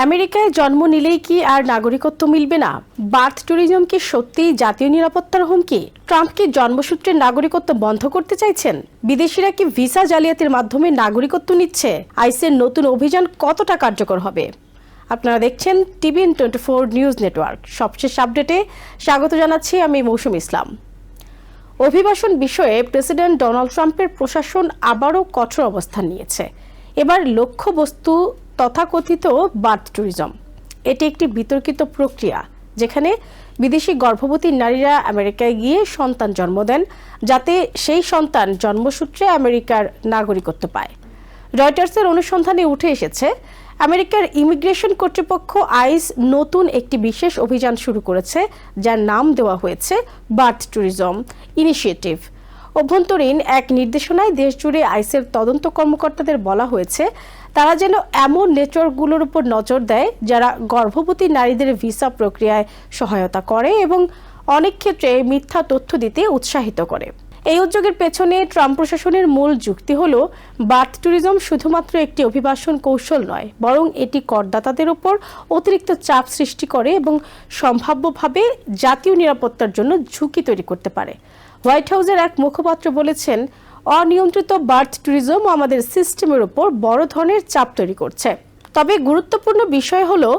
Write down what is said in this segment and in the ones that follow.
আমেরিকায় জন্ম নিলেই কি আর নাগরিকত্ব মিলবে না? বার্থ ট্যুরিজম কি সত্যিই জাতীয় নিরাপত্তার হুমকি? ট্রাম্প কি জন্মসূত্রের নাগরিকত্ব বন্ধ করতে চাইছেন? বিদেশিরা কি ভিসা জালিয়াতির মাধ্যমে নাগরিকত্ব নিচ্ছে? আইসের নতুন অভিযান কতটা কার্যকর হবে? আপনারা দেখছেন টিভিএন 24 নিউজ নেটওয়ার্ক। সবশেষ আপডেটে স্বাগত জানাচ্ছি আমি মৌসুম ইসলাম। অভিবাসন বিষয়ে প্রেসিডেন্ট ডোনাল্ড ট্রাম্পের প্রশাসন আবারও কঠোর অবস্থান নিয়েছে। এবার লক্ষ্যবস্তু তথাকথিত বার্থ ট্যুরিজম। এটি একটি বিতর্কিত প্রক্রিয়া যেখানে বিদেশি গর্ভবতী নারীরা আমেরিকায় গিয়ে সন্তান জন্ম দেন, যাতে সেই সন্তান জন্মসূত্রে আমেরিকার নাগরিকত্ব পায়। রয়টার্সের অনুসন্ধানে উঠে এসেছে, আমেরিকার ইমিগ্রেশন কর্তৃপক্ষ আইস নতুন একটি বিশেষ অভিযান শুরু করেছে, যার নাম দেওয়া হয়েছে বার্থ ট্যুরিজম ইনিশিয়েটিভ। অভ্যন্তরীণ এক নির্দেশনায় দেশজুড়ে আইসের তদন্ত কর্মকর্তাদের বলা হয়েছে তারা যেন এমন নেটওয়ার্কগুলোর উপর নজর দেয় যারা গর্ভবতী নারীদের ভিসা প্রক্রিয়ায় সহায়তা করে এবং অনেক ক্ষেত্রে মিথ্যা তথ্য দিতে উৎসাহিত করে। এই উদ্যোগের পেছনে ট্রাম্প প্রশাসনের মূল যুক্তি হল, বার্থ ট্যুরিজম শুধুমাত্র একটি অভিবাসন কৌশল নয়, বরং এটি করদাতাদের উপর অতিরিক্ত চাপ সৃষ্টি করে এবং সম্ভাব্যভাবে জাতীয় নিরাপত্তার জন্য ঝুঁকি তৈরি করতে পারে। হোয়াইট হাউসের এক মুখপাত্র বলেছেন, অনিয়ন্ত্রিত বার্থ ট্যুরিজম আমাদের সিস্টেমের উপর বড় ধরনের চাপ তৈরি করছে। তবে গুরুত্বপূর্ণ বিষয় হলো,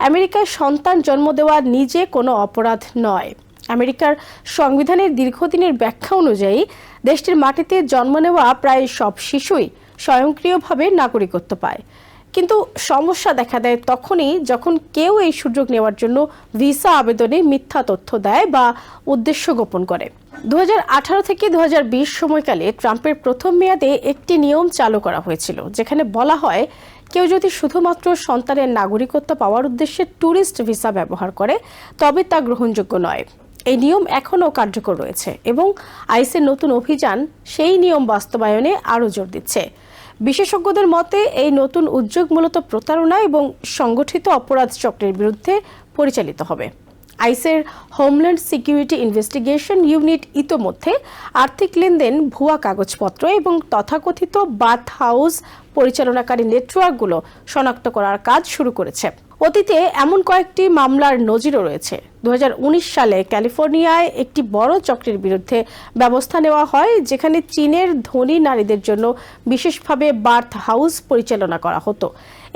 আমেরিকায় সন্তান জন্ম দেওয়া নিজে কোনো অপরাধ নয়। আমেরিকার সংবিধানের দীর্ঘদিনের ব্যাখ্যা অনুযায়ী দেশটির মাটিতে জন্ম নেওয়া প্রায় সব শিশুই স্বয়ংক্রিয়ভাবে নাগরিকত্ব পায়। কিন্তু সমস্যা দেখা দেয় তখনই যখন কেউ এই সুযোগ নেওয়ার জন্য ভিসা আবেদনে মিথ্যা তথ্য দেয় বা উদ্দেশ্য গোপন করে। 2018 থেকে 2020 সময়কালে ট্রাম্পের প্রথম মেয়াদে একটি নিয়ম চালু করা হয়েছিল, যেখানে বলা হয় কেউ যদি শুধুমাত্র সন্তানের নাগরিকত্ব পাওয়ার উদ্দেশ্যে ট্যুরিস্ট ভিসা ব্যবহার করে তবে তা গ্রহণযোগ্য নয়। এই নিয়ম এখনও কার্যকর রয়েছে এবং আইসের নতুন অভিযান সেই নিয়ম বাস্তবায়নে আরও জোর দিচ্ছে। বিশেষজ্ঞদের মতে এই নতুন উদ্যোগ মূলত প্রতারণা এবং সংগঠিত অপরাধ চক্রের বিরুদ্ধে পরিচালিত হবে। আইসের হোমল্যান্ড সিকিউরিটি ইনভেস্টিগেশন ইউনিট ইতোমধ্যে আর্থিক লেনদেন, ভুয়া কাগজপত্র এবং তথাকথিত বার্থ হাউস পরিচালনাকারী নেটওয়ার্কগুলো শনাক্ত করার কাজ শুরু করেছে। অতীতে এমন কয়েকটি মামলার নজিরও রয়েছে। 2019 সালে ক্যালিফোর্নিয়ায় একটি বড় চক্রের বিরুদ্ধে ব্যবস্থা নেওয়া হয়, যেখানে চীনের ধনী নারীদের জন্য বিশেষভাবে বার্থ হাউস পরিচালনা করা হতো।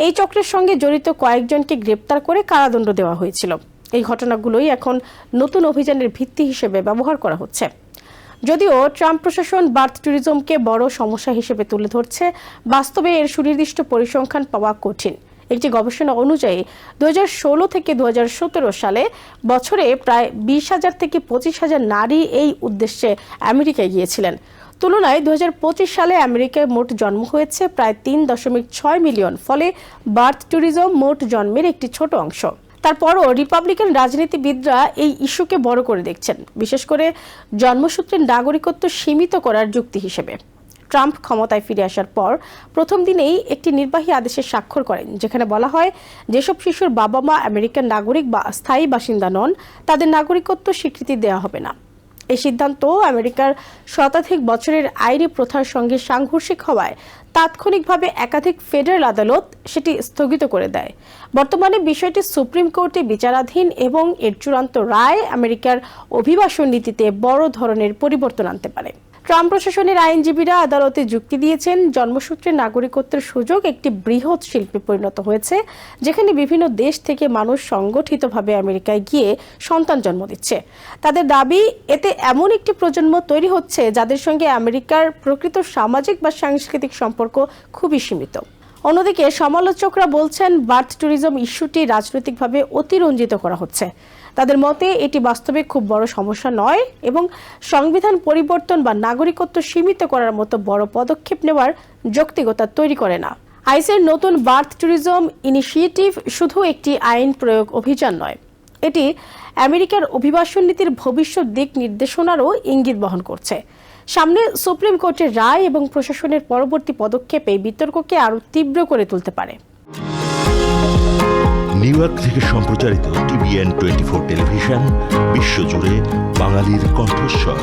এই চক্রের সঙ্গে জড়িত কয়েকজনকে গ্রেপ্তার করে কারাদণ্ড দেওয়া হয়েছিল। এই ঘটনাগুলোই এখন নতুন অভিযানের ভিত্তি হিসেবে ব্যবহার করা হচ্ছে। যদিও ট্রাম্প প্রশাসন বার্থ ট্যুরিজমকে বড় সমস্যা হিসেবে তুলে ধরছে, বাস্তবে এর সুনির্দিষ্ট পরিসংখ্যান পাওয়া কঠিন। একটি গবেষণা অনুযায়ী 2016 থেকে 2017 সালে বছরে প্রায় 20,000 থেকে 25,000 নারী এই উদ্দেশ্যে আমেরিকায় গিয়েছিলেন। তুলনায় 2025 সালে আমেরিকায় মোট জন্ম হয়েছে প্রায় 3.6 মিলিয়ন। ফলে বার্থ ট্যুরিজম মোট জন্মের একটি ছোট অংশ। তারপরও রিপাবলিকান রাজনীতিবিদরা এই ইস্যুকে বড় করে দেখছেন, বিশেষ করে জন্মসূত্রের নাগরিকত্ব সীমিত করার যুক্তি হিসেবে। ট্রাম্প ক্ষমতায় ফিরে আসার পর প্রথম দিনেই একটি নির্বাহী আদেশে স্বাক্ষর করেন, যেখানে বলা হয় যেসব শিশুর বাবা মা আমেরিকান নাগরিক বা স্থায়ী বাসিন্দা নন তাদের নাগরিকত্ব স্বীকৃতি দেওয়া হবে না। এই সিদ্ধান্ত আমেরিকার শতাধিক বছরের আইনি প্রথার সঙ্গে সাংঘর্ষিক হওয়ায় তাৎক্ষণিকভাবে একাধিক ফেডারেল আদালত সেটি স্থগিত করে দেয়। বর্তমানে বিষয়টি সুপ্রিম কোর্টে বিচারাধীন এবং এর চূড়ান্ত রায় আমেরিকার অভিবাসন নীতিতে বড় ধরনের পরিবর্তন আনতে পারে। ট্রাম্প প্রশাসনের আইনজীবীরা আদালতে যুক্তি দিয়েছেন, জন্মসূত্রে নাগরিকত্বের সুযোগ একটি বৃহৎ শিল্পে পরিণত হয়েছে, যেখানে বিভিন্ন দেশ থেকে মানুষ সংগঠিতভাবে আমেরিকায় গিয়ে সন্তান জন্ম দিচ্ছে। তাদের দাবি, এতে এমন একটি প্রজন্ম তৈরি হচ্ছে যাদের সঙ্গে আমেরিকার প্রকৃত সামাজিক বা সাংস্কৃতিক সম্পর্ক খুবই সীমিত। অন্যদিকে সমালোচকরা বলছেন, বার্থ ট্যুরিজম ইস্যুটি রাজনৈতিকভাবে অতিরঞ্জিত করা হচ্ছে। তাদের মতে এটি বাস্তবে খুব বড় সমস্যা নয় এবং সংবিধান পরিবর্তন বা নাগরিকত্ব সীমিত করার মতো বড় পদক্ষেপ নেওয়ার যৌক্তিকতা তৈরি করে না। আইসের নতুন বার্থ ট্যুরিজম ইনিশিয়েটিভ শুধু একটি আইন প্রয়োগ অভিযান নয়, এটি আমেরিকার অভিবাসন নীতির ভবিষ্যৎ দিক নির্দেশনারও ইঙ্গিত বহন করছে। সামনে সুপ্রিম কোর্টের রায় এবং প্রশাসনের পরবর্তী পদক্ষেপ এই বিতর্ককে আরও তীব্র করে তুলতে পারে। নিউ ইয়র্ক থেকে সম্প্রচারিত টিভিএন 24 টেলিভিশন বিশ্বজুড়ে বাঙালির কণ্ঠস্বর।